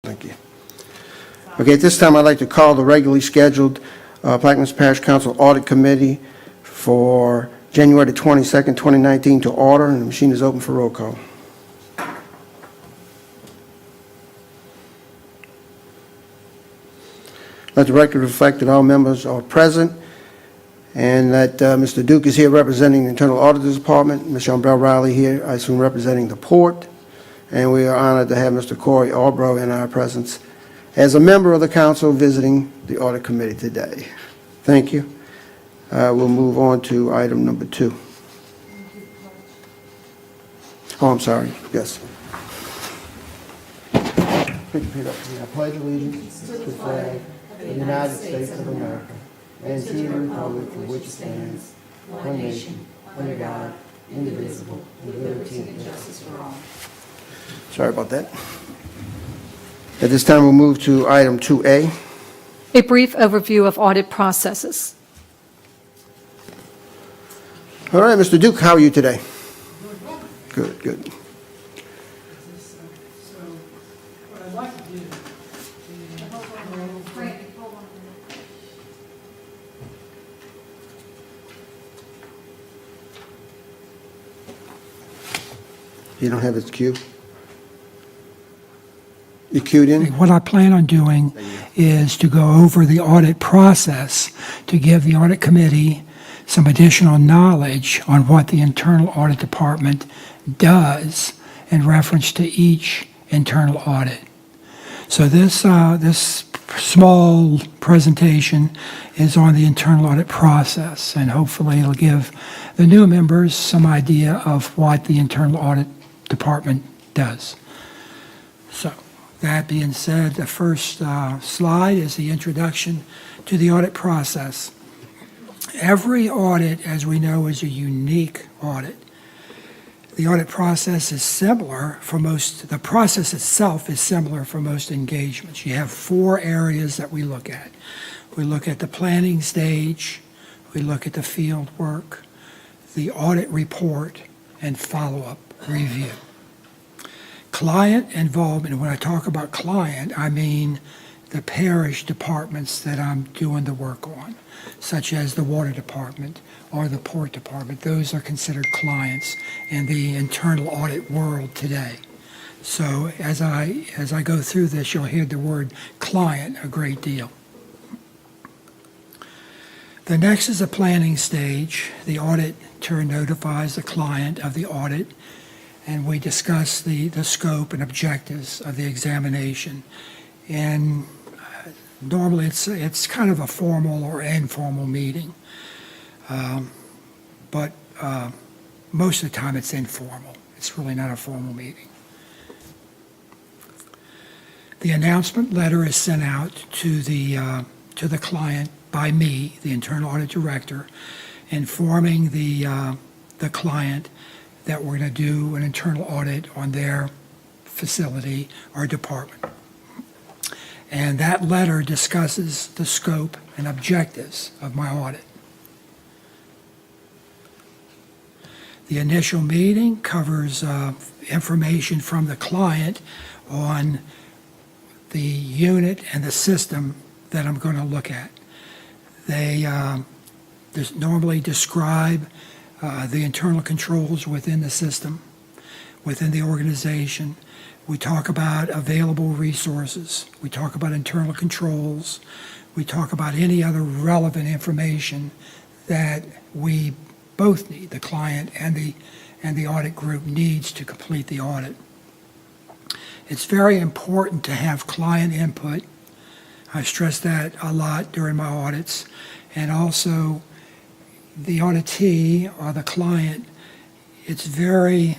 Thank you. Okay, at this time, I'd like to call the regularly scheduled Plaquemines Parish Council Audit Committee for January 22nd, 2019 to order, and the machine is open for roll call. Let the record reflect that all members are present and that Mr. Duke is here representing the Internal Auditor's Department, Ms. Umbrell Riley here, I assume, representing the Port, and we are honored to have Mr. Corey Albro in our presence as a member of the council visiting the Audit Committee today. Thank you. We'll move on to item number 2. Oh, I'm sorry. Yes. Repeat after me. I pledge allegiance to the flag of the United States of America and to the republic for which it stands, one nation, under God, indivisible, with liberty and justice for all. Sorry about that. At this time, we'll move to item 2A. A brief overview of audit processes. All right, Mr. Duke, how are you today? Good, good. So, what I'd like to do is... You don't have his cue? You cued in? What I plan on doing is to go over the audit process to give the audit committee some additional knowledge on what the internal audit department does in reference to each internal audit. So this small presentation is on the internal audit process, and hopefully it'll give the new members some idea of what the internal audit department does. So that being said, the first slide is the introduction to the audit process. Every audit, as we know, is a unique audit. The audit process is similar for most, the process itself is similar for most engagements. You have 4 areas that we look at. We look at the planning stage, we look at the field work, the audit report, and follow-up review. Client involvement, and when I talk about client, I mean the parish departments that I'm doing the work on, such as the water department or the port department. Those are considered clients in the internal audit world today. So as I go through this, you'll hear the word client a great deal. The next is the planning stage. The auditor notifies the client of the audit, and we discuss the scope and objectives of the examination. And normally it's kind of a formal or informal meeting, but most of the time it's informal. It's really not a formal meeting. The announcement letter is sent out to the client by me, the internal audit director, informing the client that we're going to do an internal audit on their facility or department. And that letter discusses the scope and objectives of my audit. The initial meeting covers information from the client on the unit and the system that I'm going to look at. They normally describe the internal controls within the system, within the organization. We talk about available resources. We talk about internal controls. We talk about any other relevant information that we both need, the client and the audit group needs to complete the audit. It's very important to have client input. I stress that a lot during my audits. And also the auditee or the client, it's very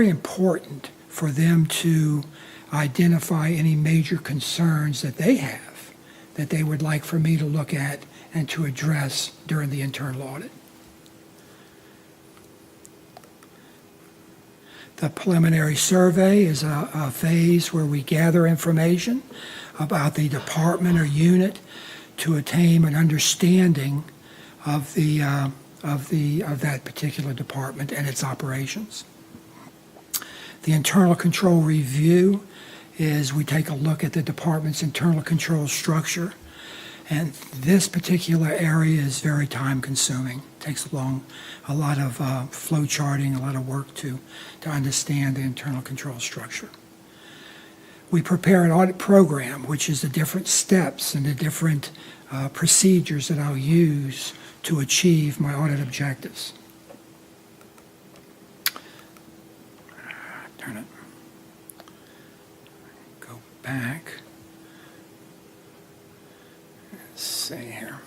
important for them to identify any major concerns that they have that they would like for me to look at and to address during the internal audit. The preliminary survey is a phase where we gather information about the department or unit to attain an understanding of that particular department and its operations. The internal control review is we take a look at the department's internal control structure. And this particular area is very time-consuming. Takes a lot of flow charting, a lot of work to understand the internal control structure. We prepare an audit program, which is the different steps and the different procedures that I'll use to achieve my audit objectives. Turn it. Go back. Let's see here.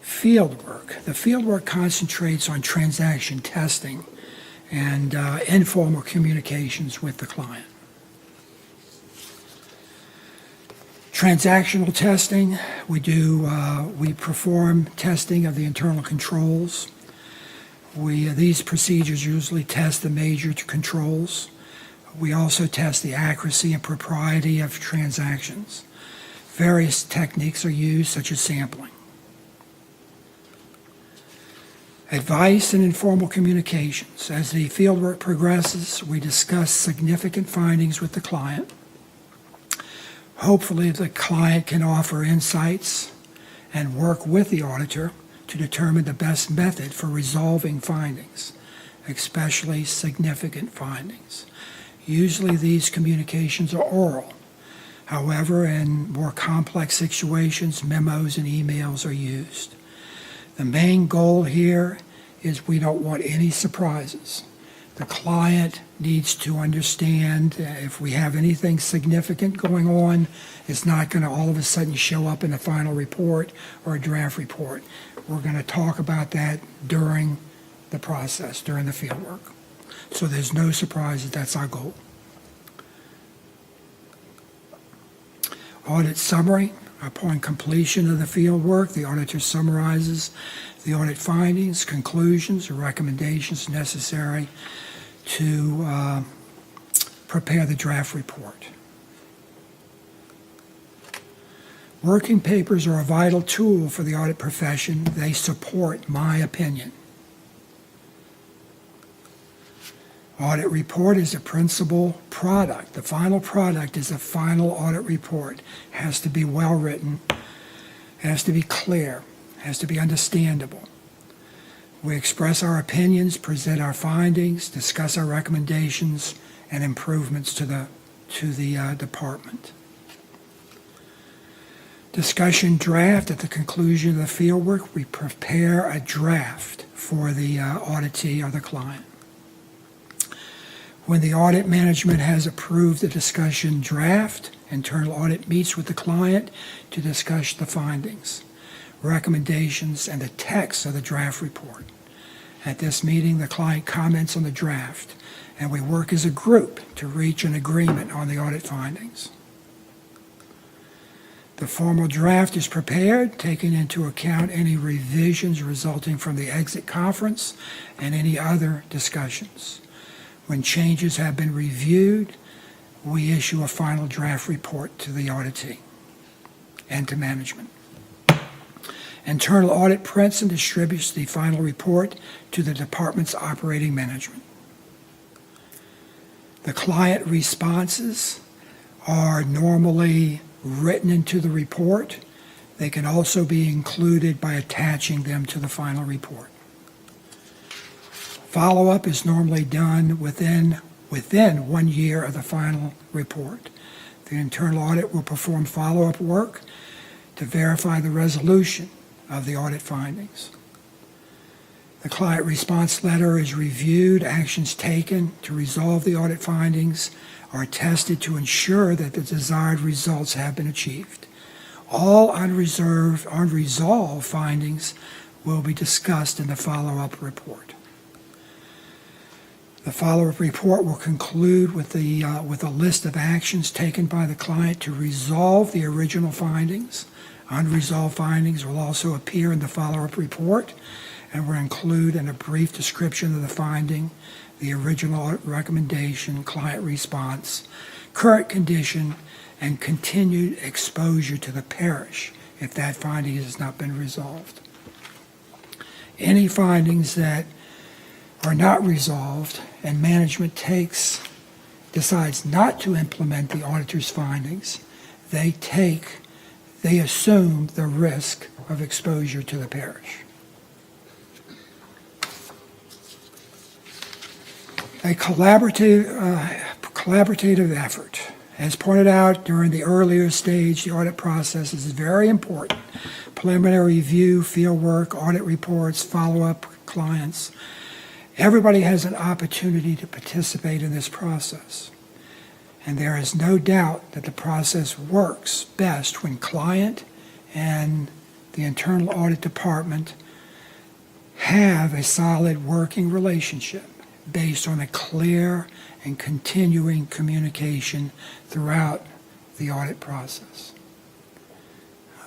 Fieldwork. The fieldwork concentrates on transaction testing and informal communications with the client. Transactional testing, we perform testing of the internal controls. These procedures usually test the major controls. We also test the accuracy and propriety of transactions. Various techniques are used, such as sampling. Advice and informal communications. As the fieldwork progresses, we discuss significant findings with the client. Hopefully, the client can offer insights and work with the auditor to determine the best method for resolving findings, especially significant findings. Usually, these communications are oral. However, in more complex situations, memos and emails are used. The main goal here is we don't want any surprises. The client needs to understand if we have anything significant going on, it's not going to all of a sudden show up in a final report or a draft report. We're going to talk about that during the process, during the fieldwork. So there's no surprises. That's our goal. Audit summary. Upon completion of the fieldwork, the auditor summarizes the audit findings, conclusions, or recommendations necessary to prepare the draft report. Working papers are a vital tool for the audit profession. They support my opinion. Audit report is a principal product. The final product is a final audit report. It has to be well written, it has to be clear, it has to be understandable. We express our opinions, present our findings, discuss our recommendations and improvements to the department. Discussion draft. At the conclusion of the fieldwork, we prepare a draft for the auditee or the client. When the audit management has approved the discussion draft, internal audit meets with the client to discuss the findings, recommendations, and the text of the draft report. At this meeting, the client comments on the draft, and we work as a group to reach an agreement on the audit findings. The formal draft is prepared, taking into account any revisions resulting from the exit conference and any other discussions. When changes have been reviewed, we issue a final draft report to the auditee and to management. Internal audit prints and distributes the final report to the department's operating management. The client responses are normally written into the report. They can also be included by attaching them to the final report. Follow-up is normally done within 1 year of the final report. The internal audit will perform follow-up work to verify the resolution of the audit findings. The client response letter is reviewed. Actions taken to resolve the audit findings are tested to ensure that the desired results have been achieved. All unresolved findings will be discussed in the follow-up report. The follow-up report will conclude with a list of actions taken by the client to resolve the original findings. Unresolved findings will also appear in the follow-up report and will include in a brief description of the finding, the original recommendation, client response, current condition, and continued exposure to the parish if that finding has not been resolved. Any findings that are not resolved and management decides not to implement the auditor's findings, they assume the risk of exposure to the parish. A collaborative effort. As pointed out during the earlier stage, the audit process is very important. Preliminary review, fieldwork, audit reports, follow-up, clients. Everybody has an opportunity to participate in this process. And there is no doubt that the process works best when client and the internal audit department have a solid working relationship based on a clear and continuing communication throughout the audit process.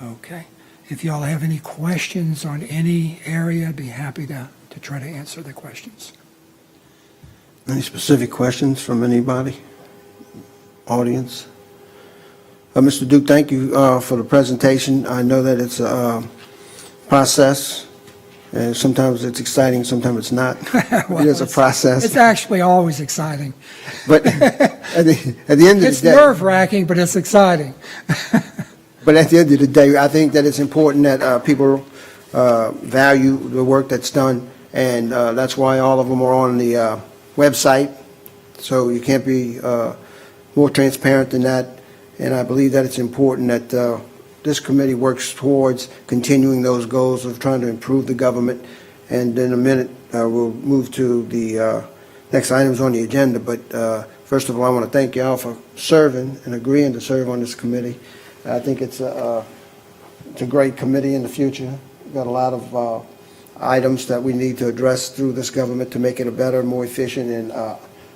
Okay. If y'all have any questions on any area, I'd be happy to try to answer the questions. Any specific questions from anybody? Audience? Mr. Duke, thank you for the presentation. I know that it's a process, and sometimes it's exciting, sometimes it's not. Well, it is a process. It's actually always exciting. But at the end of It's the day, nerve-wracking, but it's exciting. but at the end of the day, I think that it's important that people value the work that's done, and that's why all of them are on the website. So you can't be more transparent than that. And I believe that it's important that this committee works towards continuing those goals of trying to improve the government. And in a minute, we'll move to the next items on the agenda. But first of all, I want to thank y'all for serving and agreeing to serve on this committee. I think it's a great committee in the future. We've got a lot of items that we need to address through this government to make it a better, more efficient, and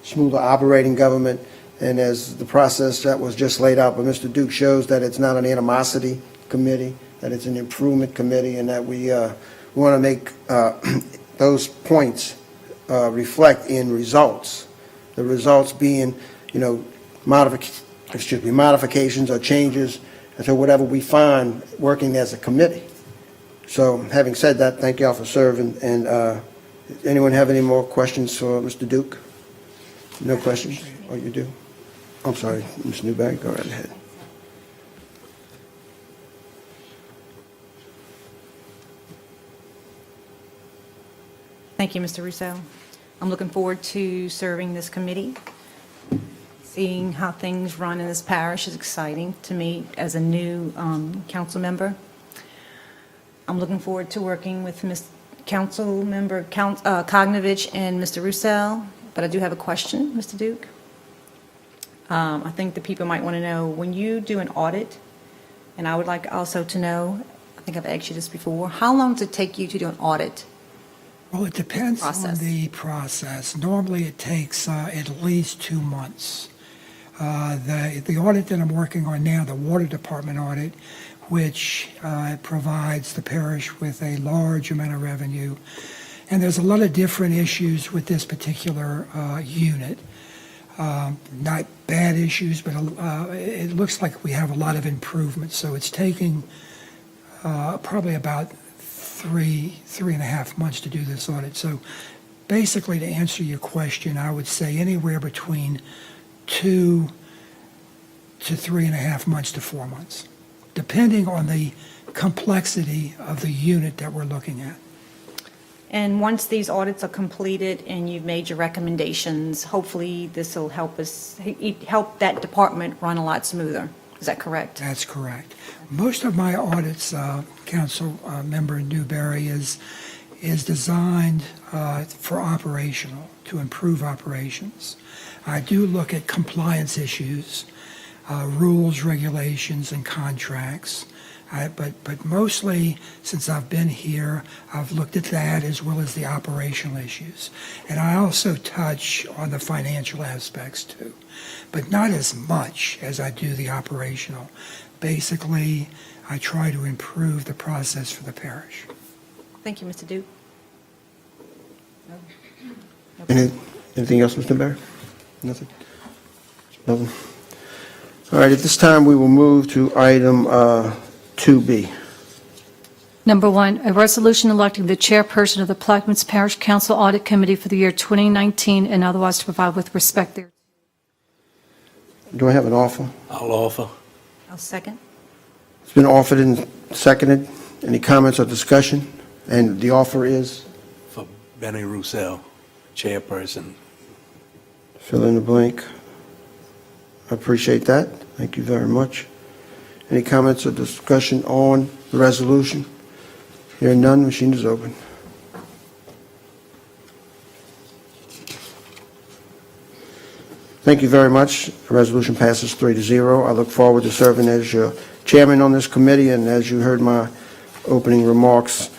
smoother operating government. And as the process that was just laid out by Mr. Duke shows, that it's not an animosity committee, that it's an improvement committee, and that we want to make those points reflect in results. The results being, modifications or changes, and so whatever we find working as a committee. So having said that, thank y'all for serving. And anyone have any more questions for Mr. Duke? No questions? Oh, you do? I'm sorry, Ms. Newberry, go right ahead. Thank you, Mr. Russo. I'm looking forward to serving this committee. Seeing how things run in this parish is exciting to me as a new council member. I'm looking forward to working with Council Member Kognovich and Mr. Russo, but I do have a question, Mr. Duke. I think the people might want to know, when you do an audit, and I would like also to know, I think I've asked you this before, how long does it take you to do an audit? Well, it depends on the process. Normally, it takes at least 2 months. The audit that I'm working on now, the Water Department audit, which provides the parish with a large amount of revenue, and there's a lot of different issues with this particular unit. Not bad issues, but it looks like we have a lot of improvement. So it's taking probably about three and a half months to do this audit. So basically, to answer your question, I would say anywhere between 2 to 3.5 months to 4 months, depending on the complexity of the unit that we're looking at. And once these audits are completed and you've made your recommendations, hopefully this will help that department run a lot smoother. Is that correct? That's correct. Most of my audits, Council Member Newberry, is designed for operational, to improve operations. I do look at compliance issues, rules, regulations, and contracts. But mostly, since I've been here, I've looked at that as well as the operational issues. And I also touch on the financial aspects too, but not as much as I do the operational. Basically, I try to improve the process for the parish. Thank you, Mr. Duke. Anything else, Mr. Barry? Nothing? Nothing? All right, at this time, we will move to item 2B. Number 1, a resolution electing the chairperson of the Plaquemines Parish Council Audit Committee for the year 2019 and otherwise to provide with respect thereto. Do I have an offer? I'll offer. I'll second. It's been offered and seconded. Any comments or discussion? And the offer is? For Benny Roussel, chairperson. Fill in the blank. I appreciate that. Thank you very much. Any comments or discussion on the resolution? Hearing none, machine is open. Thank you very much. The resolution passes 3-0. I look forward to serving as your chairman on this committee, and as you heard my opening remarks,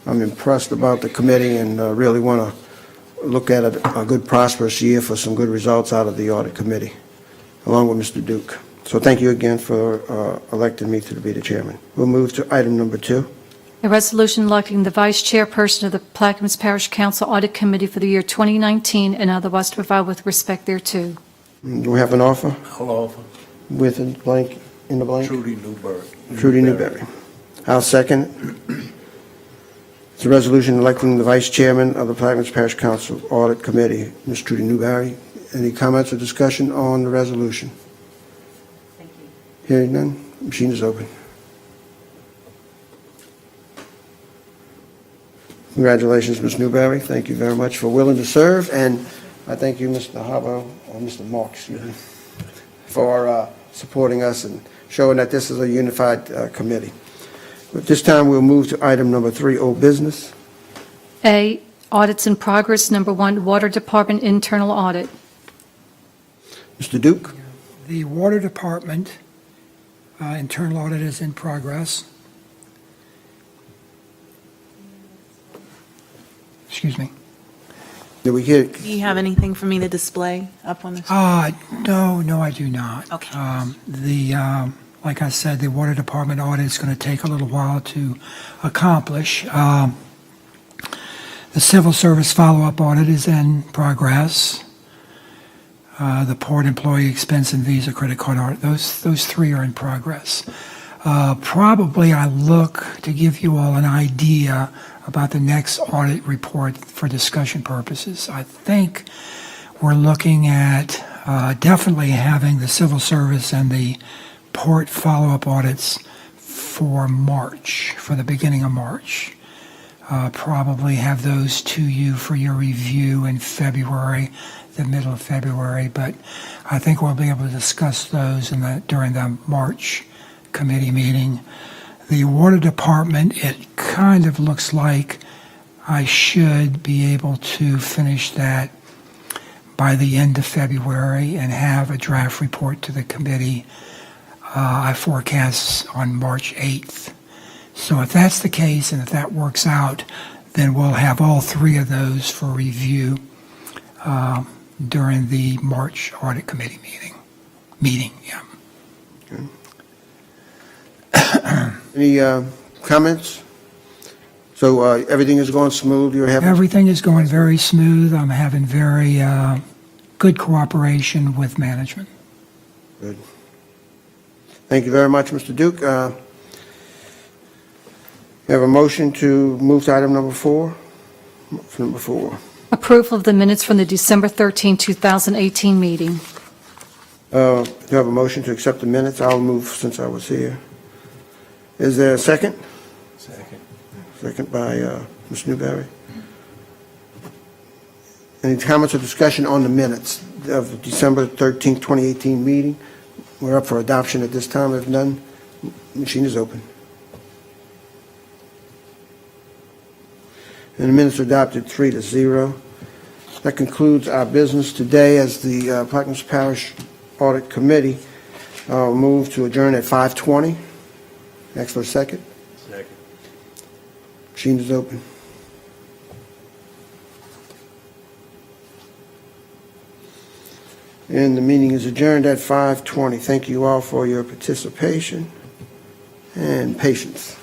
I'm impressed about the committee and really want to look at a good prosperous year for some good results out of the audit committee, along with Mr. Duke. So thank you again for electing me to be the chairman. We'll move to item number 2. A resolution electing the vice chairperson of the Plaquemines Parish Council Audit Committee for the year 2019 and otherwise to provide with respect thereto. Do we have an offer? I'll offer. With a blank, in the blank? Trudy Newberry. Trudy Newberry. I'll second it. It's a resolution electing the vice chairman of the Plaquemines Parish Council Audit Committee, Ms. Trudy Newberry. Any comments or discussion on the resolution? Thank you. Hearing none, machine is open. Congratulations, Ms. Newberry. Thank you very much for willing to serve, and I thank you, Mr. Harbaugh, or Mr. Mark, excuse me, for supporting us and showing that this is a unified committee. At this time, we'll move to item number 3, old business. A, audits in progress. Number 1, Water Department internal audit. Mr. Duke? The Water Department internal audit is in progress. Excuse me. Did we hear? Do you have anything for me to display up on the? No, I do not. Okay. Like I said, the Water Department audit is going to take a little while to accomplish. The Civil Service Follow-Up audit is in progress. The Port Employee Expense and Visa Credit Card audit, those 3 are in progress. Probably I look to give you all an idea about the next audit report for discussion purposes. I think we're looking at definitely having the civil service and the port follow-up audits for March, for the beginning of March. Probably have those to you for your review in February, the middle of February, but I think we'll be able to discuss those during the March committee meeting. The Water Department, it kind of looks like I should be able to finish that by the end of February and have a draft report to the committee. I forecast on March 8th. So if that's the case and if that works out, then we'll have all 3 of those for review during the March Audit Committee meeting. Yeah. Any comments? So everything is going smooth? You're having? Everything is going very smooth. I'm having very good cooperation with management. Good. Thank you very much, Mr. Duke. We have a motion to move to item number 4. Number 4. Approval of the minutes from the December 13, 2018 meeting. Do you have a motion to accept the minutes? I'll move since I was here. Is there a second? Second. Second by Ms. Newberry. Any comments or discussion on the minutes of the December 13, 2018 meeting? We're up for adoption at this time. If none, machine is open. And the minutes are adopted 3-0. That concludes our business today as the Plaquemines Parish Audit Committee move to adjourn at 5:20. Next for a second. Second. Machine is open. And the meeting is adjourned at 5:20. Thank you all for your participation and patience.